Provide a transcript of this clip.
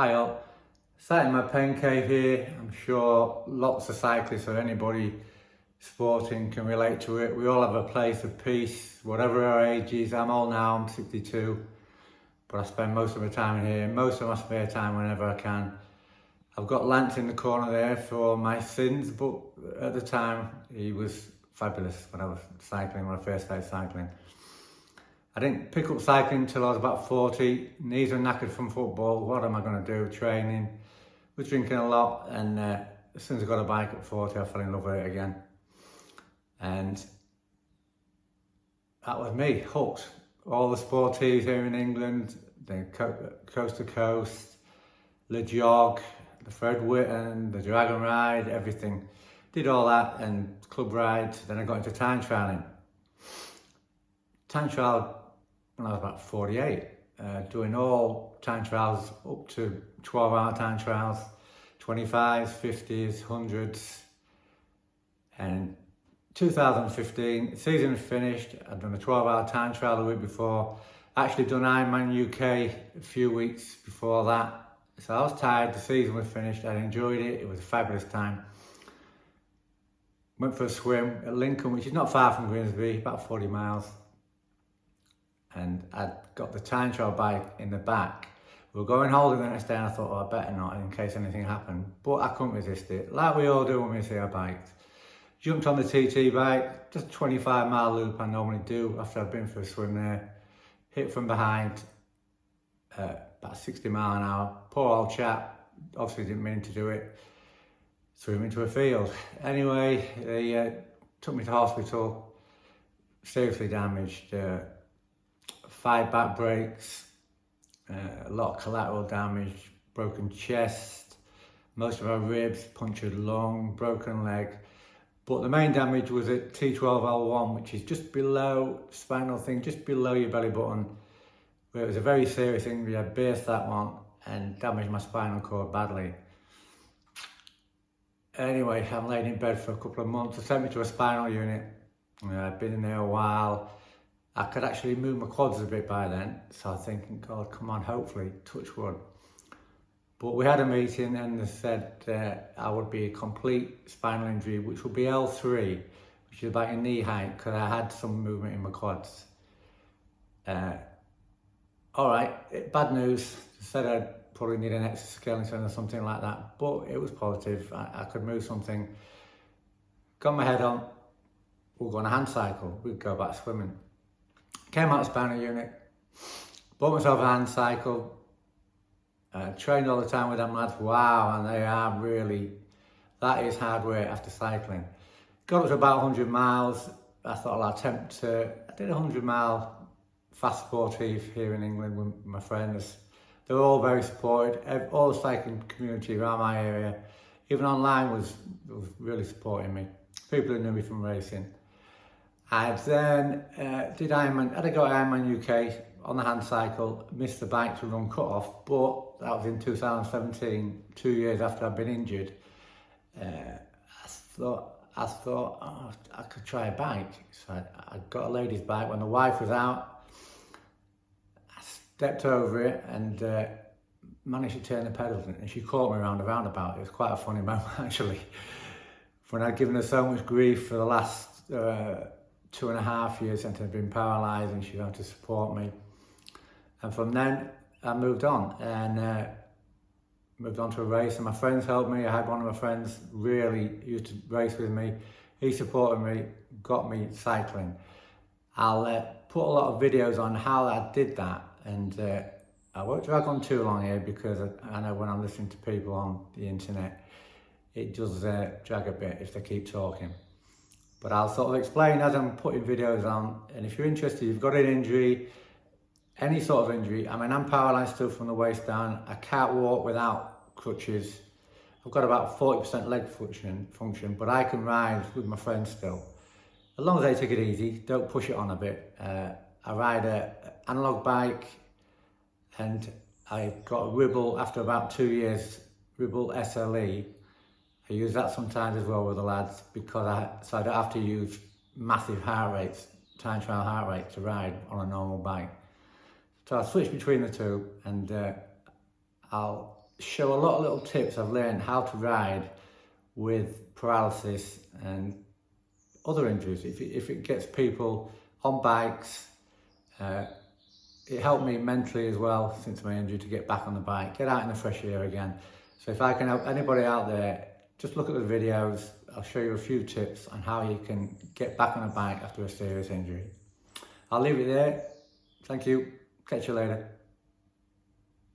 Hi all, sat in my pain cave here. I'm sure lots of cyclists or anybody sporting can relate to it. We all have a place of peace, whatever our age is. I'm old now, I'm 62, but I spend most of my time in here, most of my spare time whenever I can. I've got Lance in the corner there for my sins, but at the time he was fabulous when I was cycling, when I first started cycling. I didn't pick up cycling until I was about 40, knees were knackered from football. What am I going to do? Training, was drinking a lot, and as soon as I got a bike at 40, I fell in love with it again. And that was me, hooked. All the sporties here in England, the coast to coast, the jog, the Fred Whitten, the dragon ride, everything. Did all that and club rides, then I got into time trialling. Time trial when I was about 48, doing all time trials up to 12-hour time trials, 25s, 50s, 100s. And 2015, season finished. I'd done a 12-hour time trial the week before. Actually done Ironman UK a few weeks before that. So I was tired, the season was finished, I enjoyed it, it was a fabulous time. Went for a swim at Lincoln, which is not far from Grimsby, about 40 miles. And I'd got the time trial bike in the back. We were going holiday the next day and I thought, oh, I better not in case anything happened. But I couldn't resist it, like we all do when we see our bikes. Jumped on the TT bike, just a 25-mile loop I normally do after I've been for a swim there. Hit from behind, about 60 miles an hour. Poor old chap, obviously didn't mean to do it. Threw him into a field. Anyway, they took me to hospital, seriously damaged. 5 back breaks, a lot of collateral damage, broken chest, most of our ribs, punctured lung, broken leg. But the main damage was at T12L1, which is just below spinal thing, just below your belly button, where it was a very serious injury. I burst that one and damaged my spinal cord badly. Anyway, I'm laying in bed for a couple of months. They sent me to a spinal unit. I've been in there a while. I could actually move my quads a bit by then, so I was thinking, God, come on, hopefully, touch wood. But we had a meeting and they said I would be a complete spinal injury, which would be L3, which is about your knee height, because I had some movement in my quads. All right, bad news. They said I'd probably need an exoskeleton or something like that, but it was positive. I could move something. Got my head on, we'll go on a hand cycle, we'd go back swimming. Came out of the spinal unit, bought myself a hand cycle, trained all the time with them lads. Wow, and they are really, that is hard work after cycling. Got up to about 100 miles. I thought I'd attempt to, I did a 100-mile fast sportive here in England with my friends. They were all very supportive. All the cycling community around my area, even online, was really supporting me. People who knew me from racing. I then did Ironman, had a go at Ironman UK on the hand cycle, missed the bike to run cut off, but that was in 2017, 2 years after I'd been injured. I thought, oh, I could try a bike. So I got a lady's bike when the wife was out. I stepped over it and managed to turn the pedals in, and she caught me around a roundabout. It was quite a funny moment actually. When I'd given her so much grief for the last 2.5 years since I'd been paralysed, and she had to support me. And from then I moved on and moved on to a race, and my friends helped me. I had one of my friends really used to race with me. He supported me, got me cycling. I'll put a lot of videos on how I did that, and I won't drag on too long here because I know when I'm listening to people on the internet, it does drag a bit if they keep talking. But I'll sort of explain as I'm putting videos on, and if you're interested, you've got an injury, any sort of injury. I mean, I'm paralysed still from the waist down. I can't walk without crutches. I've got about 40% leg function, but I can ride with my friends still. As long as they take it easy, don't push it on a bit. I ride an analogue bike, and I got a Ribble after about 2 years, Ribble SLE. I use that sometimes as well with the lads because I don't have to use massive heart rates, time trial heart rate to ride on a normal bike. So I'll switch between the two, and I'll show a lot of little tips I've learned how to ride with paralysis and other injuries. If it gets people on bikes, it helped me mentally as well since my injury to get back on the bike, get out in the fresh air again. So if I can help anybody out there, just look at the videos. I'll show you a few tips on how you can get back on a bike after a serious injury. I'll leave it there. Thank you. Catch you later.